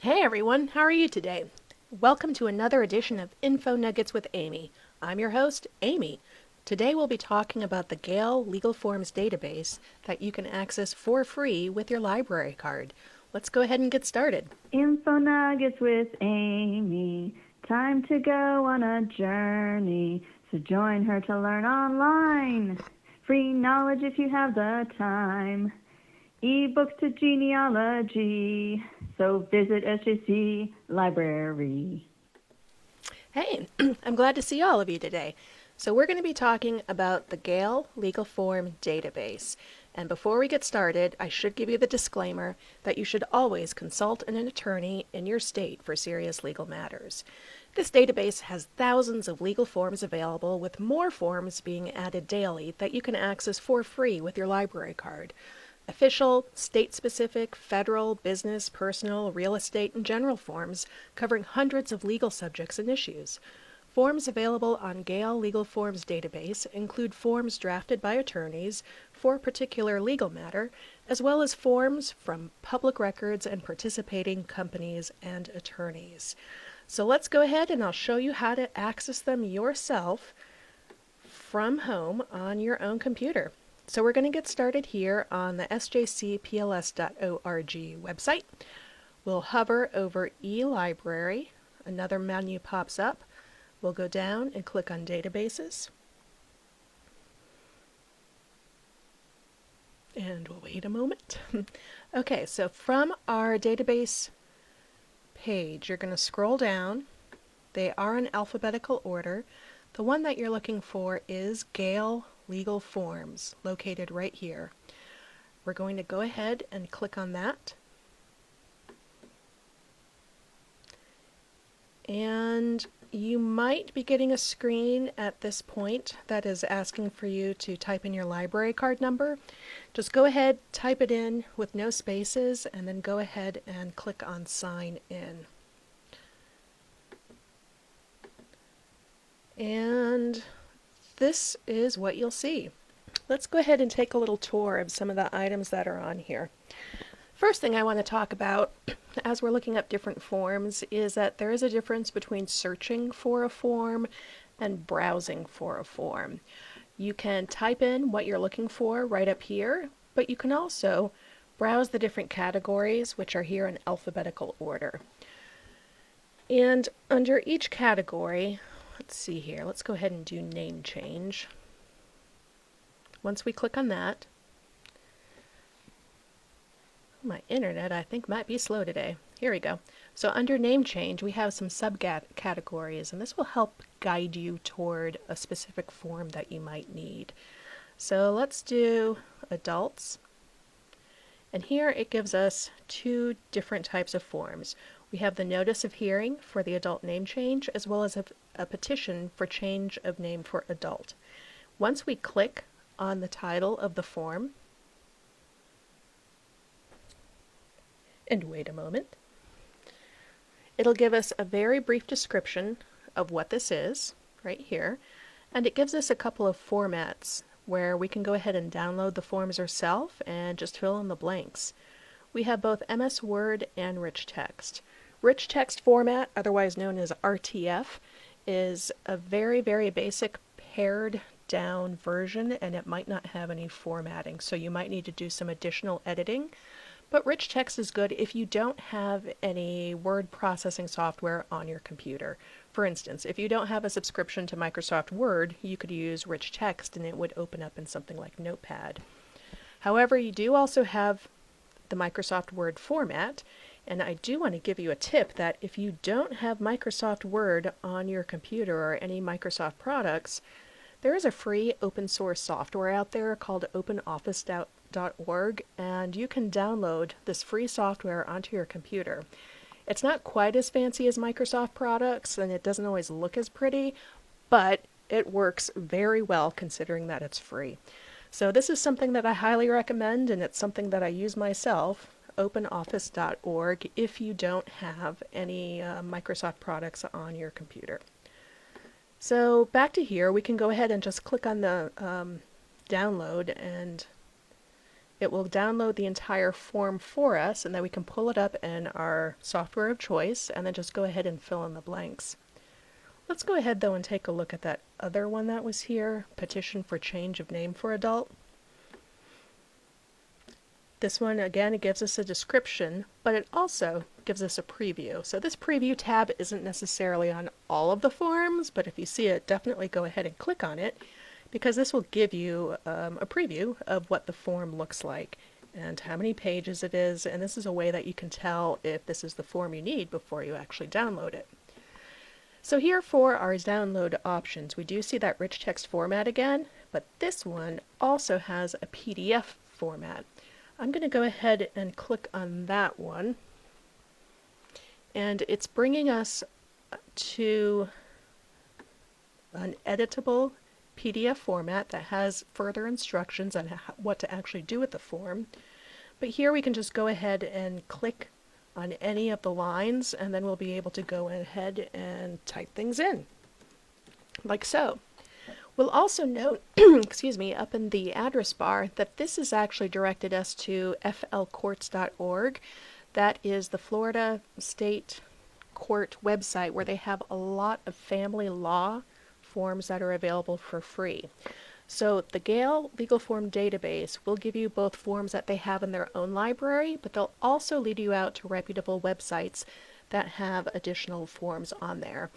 Hey everyone, how are you today? Welcome to another edition of Info Nuggets with Amy. I'm your host, Amy. Today we'll be talking about the Gale Legal Forms database that you can access for free with your library card. Let's go ahead and get started. Info Nuggets with Amy. Time to go on a journey. So join her to learn online. Free knowledge if you have the time. Ebooks to genealogy. So visit SJC Library. Hey, I'm glad to see all of you today. So we're going to be talking about the Gale Legal Form database. And before we get started, I should give you the disclaimer that you should always consult an attorney in your state for serious legal matters. This database has thousands of legal forms available, with more forms being added daily that you can access for free with your library card. Official, state-specific, federal, business, personal, real estate, and general forms covering hundreds of legal subjects and issues. Forms available on Gale Legal Forms database include forms drafted by attorneys for a particular legal matter, as well as forms from public records and participating companies and attorneys. So let's go ahead and I'll show you how to access them yourself from home on your own computer. So we're going to get started here on the SJCPLS.org website. We'll hover over eLibrary. Another menu pops up. We'll go down and click on Databases. And we'll wait a moment. Okay, so from our database page, you're going to scroll down. They are in alphabetical order. The one that you're looking for is Gale Legal Forms, located right here. We're going to go ahead and click on that. And you might be getting a screen at this point that is asking for you to type in your library card number. Just go ahead, type it in with no spaces, and then go ahead and click on Sign In. And this is what you'll see. Let's go ahead and take a little tour of some of the items that are on here. First thing I want to talk about as we're looking up different forms is that there is a difference between searching for a form and browsing for a form. You can type in what you're looking for right up here, but you can also browse the different categories, which are here in alphabetical order. And under each category, let's see here, let's go ahead and do name change. Once we click on that, my internet I think might be slow today. Here we go. So under name change we have some subcategories, and this will help guide you toward a specific form that you might need. So let's do adults. And here it gives us two different types of forms. We have the notice of hearing for the adult name change, as well as a petition for change of name for adult. Once we click on the title of the form, and wait a moment, it'll give us a very brief description of what this is right here, and it gives us a couple of formats where we can go ahead and download the forms ourselves and just fill in the blanks. We have both MS Word and rich text. Rich text format, otherwise known as RTF, is a very, very basic pared down version, and it might not have any formatting, so you might need to do some additional editing. But rich text is good if you don't have any word processing software on your computer. For instance, if you don't have a subscription to Microsoft Word, you could use rich text and it would open up in something like Notepad. However, you do also have the Microsoft Word format, and I do want to give you a tip that if you don't have Microsoft Word on your computer or any Microsoft products, there is a free open source software out there called OpenOffice.org, and you can download this free software onto your computer. It's not quite as fancy as Microsoft products, and it doesn't always look as pretty, but it works very well considering that it's free. So this is something that I highly recommend, and it's something that I use myself, OpenOffice.org, if you don't have any Microsoft products on your computer. So back to here, we can go ahead and just click on the download, and it will download the entire form for us, and then we can pull it up in our software of choice and then just go ahead and fill in the blanks. Let's go ahead though and take a look at that other one that was here, Petition for Change of Name for Adult. This one, again, it gives us a description, but it also gives us a preview. So this preview tab isn't necessarily on all of the forms, but if you see it, definitely go ahead and click on it, because this will give you a preview of what the form looks like and how many pages it is, and this is a way that you can tell if this is the form you need before you actually download it. So here for our download options, we do see that rich text format again, but this one also has a PDF format. I'm going to go ahead and click on that one, and it's bringing us to an editable PDF format that has further instructions on what to actually do with the form. But here we can just go ahead and click on any of the lines, and then we'll be able to go ahead and type things in, like so. We'll also note, excuse me, up in the address bar that this has actually directed us to flcourts.org. That is the Florida State Court website where they have a lot of family law forms that are available for free. So the Gale Legal Form Database will give you both forms that they have in their own library, but they'll also lead you out to reputable websites that have additional forms on there.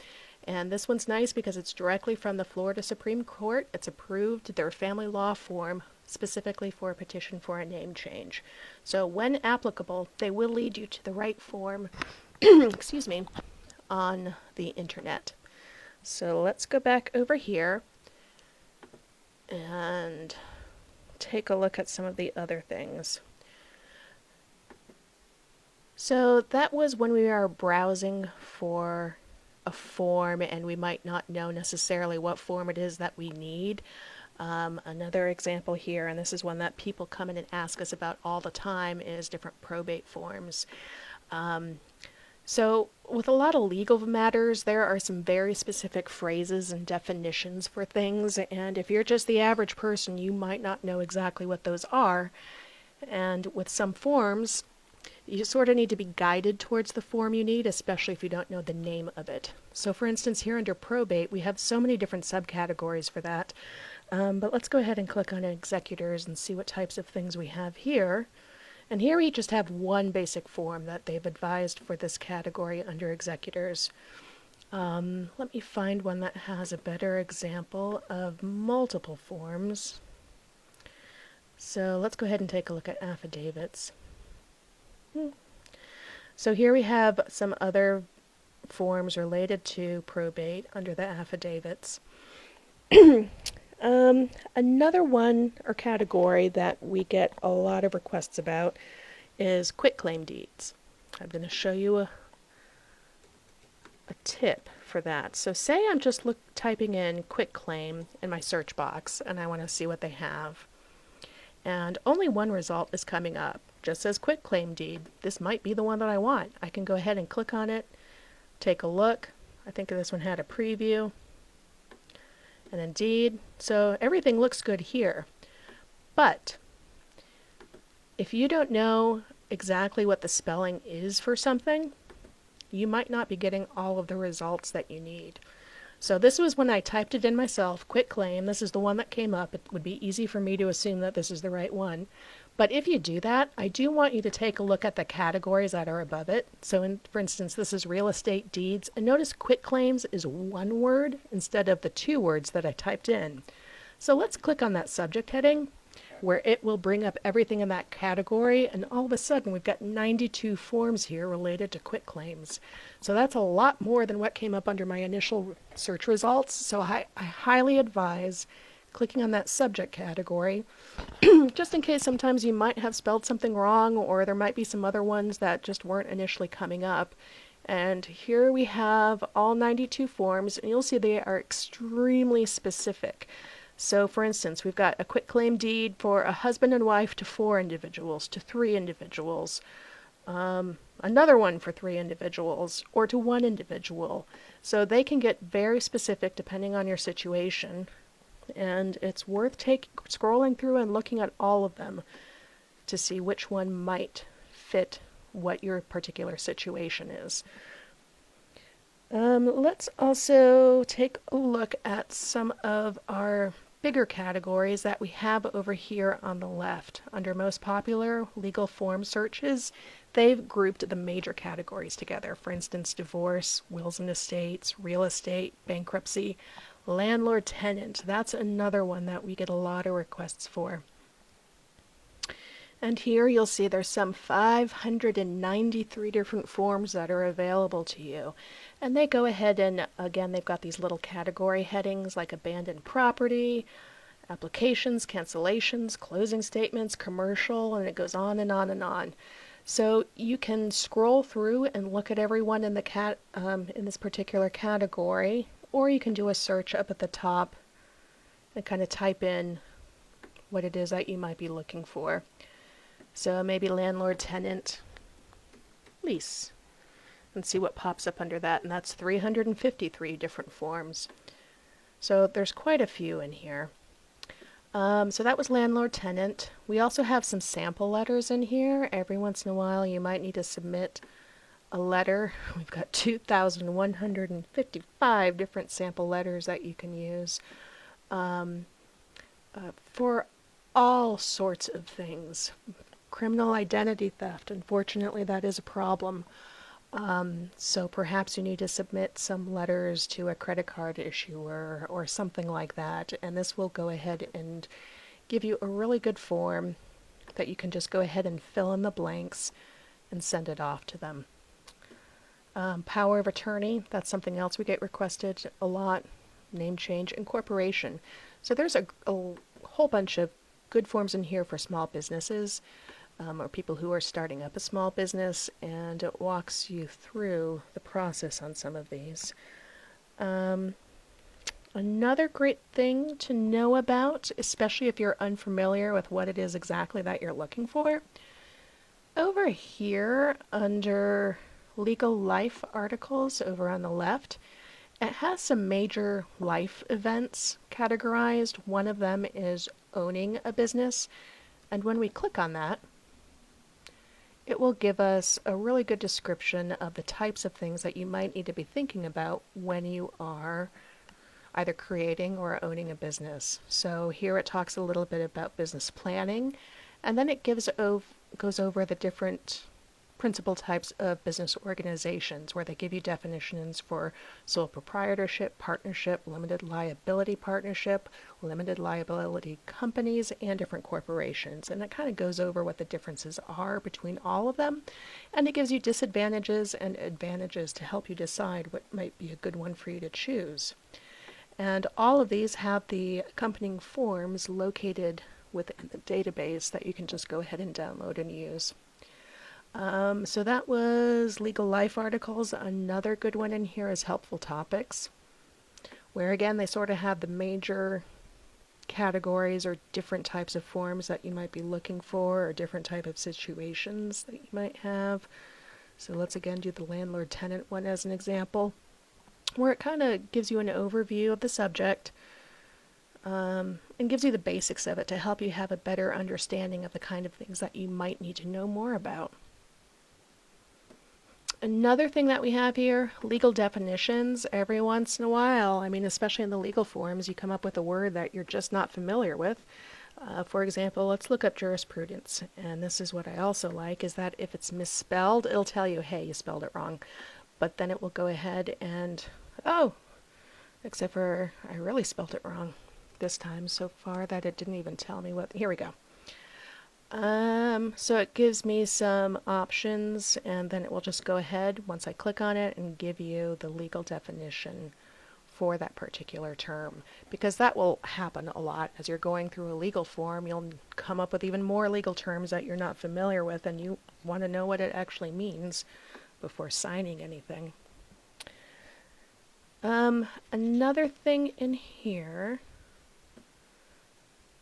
And this one's nice because it's directly from the Florida Supreme Court. It's approved their family law form specifically for a petition for a name change. So when applicable, they will lead you to the right form, excuse me, on the internet. So let's go back over here and take a look at some of the other things. So that was when we are browsing for a form and we might not know necessarily what form it is that we need. Another example here, and this is one that people come in and ask us about all the time, is different probate forms. So with a lot of legal matters, there are some very specific phrases and definitions for things, and if you're just the average person, you might not know exactly what those are. And with some forms, you sort of need to be guided towards the form you need, especially if you don't know the name of it. So for instance, here under probate, we have so many different subcategories for that. But let's go ahead and click on executors and see what types of things we have here. And here we just have one basic form that they've advised for this category under executors. Let me find one that has a better example of multiple forms. So let's go ahead and take a look at affidavits. So here we have some other forms related to probate under the affidavits. Another one or category that we get a lot of requests about is quitclaim deeds. I'm going to show you a tip for that. So say I'm just typing in quitclaim in my search box and I want to see what they have. And only one result is coming up. Just says quitclaim deed. This might be the one that I want. I can go ahead and click on it, take a look. I think this one had a preview. And indeed, so everything looks good here. But if you don't know exactly what the spelling is for something, you might not be getting all of the results that you need. So this was when I typed it in myself, quitclaim. This is the one that came up. It would be easy for me to assume that this is the right one. But if you do that, I do want you to take a look at the categories that are above it. So for instance, this is real estate deeds. And notice quitclaims is one word instead of the two words that I typed in. So let's click on that subject heading where it will bring up everything in that category. And all of a sudden, we've got 92 forms here related to quitclaims. So that's a lot more than what came up under my initial search results. So I highly advise clicking on that subject category, just in case sometimes you might have spelled something wrong, or there might be some other ones that just weren't initially coming up. And here we have all 92 forms, and you'll see they are extremely specific. So for instance, we've got a quitclaim deed for a husband and wife to 4 individuals, to 3 individuals, another one for 3 individuals, or to 1 individual. So they can get very specific depending on your situation. And it's worth scrolling through and looking at all of them. to see which one might fit what your particular situation is. Let's also take a look at some of our bigger categories that we have over here on the left. Under most popular legal form searches, they've grouped the major categories together. For instance, divorce, wills and estates, real estate, bankruptcy, landlord-tenant. That's another one that we get a lot of requests for. And here you'll see there's some 593 different forms that are available to you. And they go ahead and, again, they've got these little category headings like abandoned property, applications, cancellations, closing statements, commercial, and it goes on and on and on. So you can scroll through and look at everyone in the in this particular category, or you can do a search up at the top and kind of type in what it is that you might be looking for. So maybe landlord, tenant, lease, and see what pops up under that. And that's 353 different forms. So there's quite a few in here. So that was landlord, tenant. We also have some sample letters in here. Every once in a while you might need to submit a letter. We've got 2,155 different sample letters that you can use for all sorts of things. Criminal identity theft, unfortunately, that is a problem. So perhaps you need to submit some letters to a credit card issuer or something like that, and this will go ahead and give you a really good form that you can just go ahead and fill in the blanks and send it off to them. Power of attorney, that's something else we get requested a lot. Name change, incorporation. So there's a whole bunch of good forms in here for small businesses. Or people who are starting up a small business, and it walks you through the process on some of these. Another great thing to know about, especially if you're unfamiliar with what it is exactly that you're looking for, over here under legal life articles over on the left, it has some major life events categorized. One of them is owning a business, and when we click on that, it will give us a really good description of the types of things that you might need to be thinking about when you are either creating or owning a business. So here it talks a little bit about business planning, and then it goes over the different principal types of business organizations, where they give you definitions for sole proprietorship, partnership, limited liability partnership, limited liability companies, and different corporations. And it kind of goes over what the differences are between all of them, and it gives you disadvantages and advantages to help you decide what might be a good one for you to choose. And all of these have the accompanying forms located within the database that you can just go ahead and download and use. So that was legal life articles. Another good one in here is helpful topics, where again they sort of have the major categories or different types of forms that you might be looking for, or different type of situations that you might have. So let's again do the landlord-tenant one as an example, where it kind of gives you an overview of the subject and gives you the basics of it to help you have a better understanding of the kind of things that you might need to know more about. Another thing that we have here, legal definitions. Every once in a while, I mean, especially in the legal forms, you come up with a word that you're just not familiar with. For example, let's look up jurisprudence. And this is what I also like, is that if it's misspelled, it'll tell you, hey, you spelled it wrong. But then it will go ahead and, oh, except for I really spelled it wrong this time so far that it didn't even tell me what, here we go. So it gives me some options, and then it will just go ahead once I click on it and give you the legal definition for that particular term, because that will happen a lot as you're going through a legal form. You'll come up with even more legal terms that you're not familiar with, and you want to know what it actually means before signing anything. Another thing in here,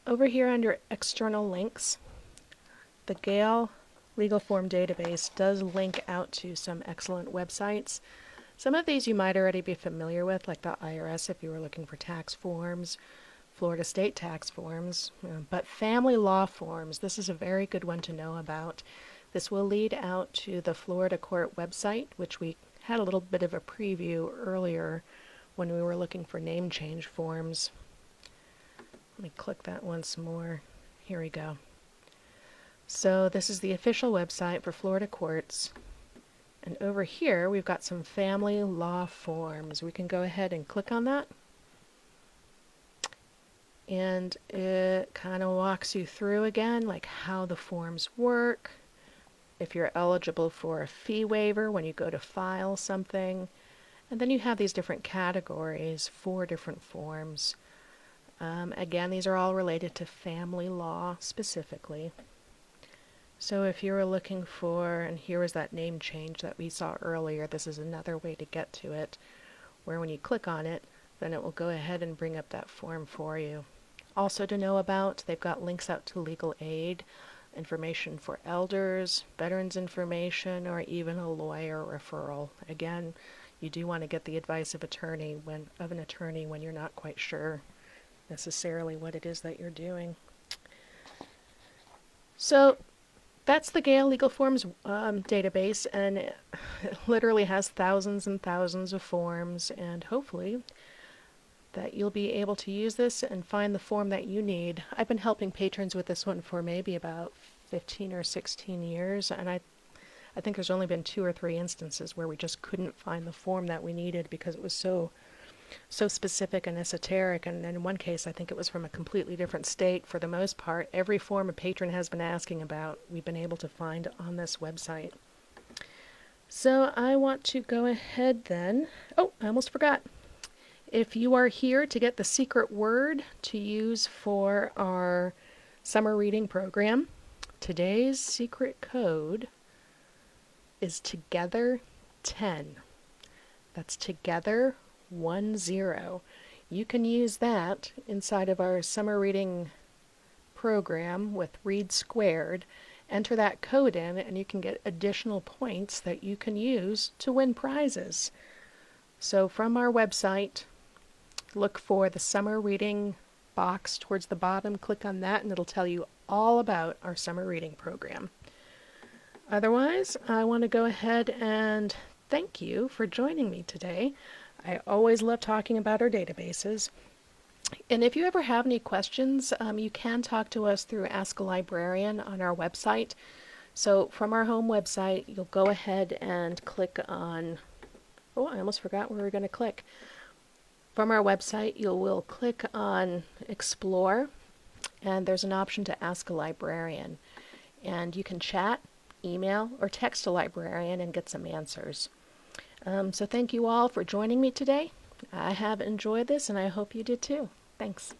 over here under external links, the Gale legal form database does link out to some excellent websites. Some of these you might already be familiar with, like the IRS if you were looking for tax forms, Florida state tax forms, but family law forms. This is a very good one to know about. This will lead out to the Florida court website, which we had a little bit of a preview earlier when we were looking for name change forms. Let me click that once more. Here we go. So this is the official website for Florida courts. And over here, we've got some family law forms. We can go ahead and click on that. And it kind of walks you through again, like how the forms work, if you're eligible for a fee waiver when you go to file something. And then you have these different categories, 4 different forms. Again, these are all related to family law specifically. So if you were looking for, and here was that name change that we saw earlier, this is another way to get to it, where when you click on it, then it will go ahead and bring up that form for you. Also to know about, they've got links out to legal aid, information for elders, veterans information, or even a lawyer referral. Again, you do want to get the advice of an attorney when you're not quite sure necessarily what it is that you're doing. So that's the Gale Legal Forms database, and it literally has thousands and thousands of forms, and hopefully that you'll be able to use this and find the form that you need. I've been helping patrons with this one for maybe about 15 or 16 years, and I think there's only been 2 or 3 instances where we just couldn't find the form that we needed because it was so specific and esoteric, and in one case I think it was from a completely different state. For the most part, every form a patron has been asking about, we've been able to find on this website. So I want to go ahead then. Oh, I almost forgot. If you are here to get the secret word to use for our summer reading program, today's secret code is Together 10. That's Together 10. You can use that inside of our summer reading program with Read Squared. Enter that code in and you can get additional points that you can use to win prizes. So from our website, look for the summer reading box towards the bottom, click on that, and it'll tell you all about our summer reading program. Otherwise, I want to go ahead and thank you for joining me today. I always love talking about our databases. And if you ever have any questions, you can talk to us through Ask a Librarian on our website. So from our home website, you'll go ahead and click on, oh, I almost forgot where we're going to click. From our website, you will click on Explore, and there's an option to Ask a Librarian. And you can chat, email, or text a librarian and get some answers. So thank you all for joining me today. I have enjoyed this, and I hope you did too. Thanks.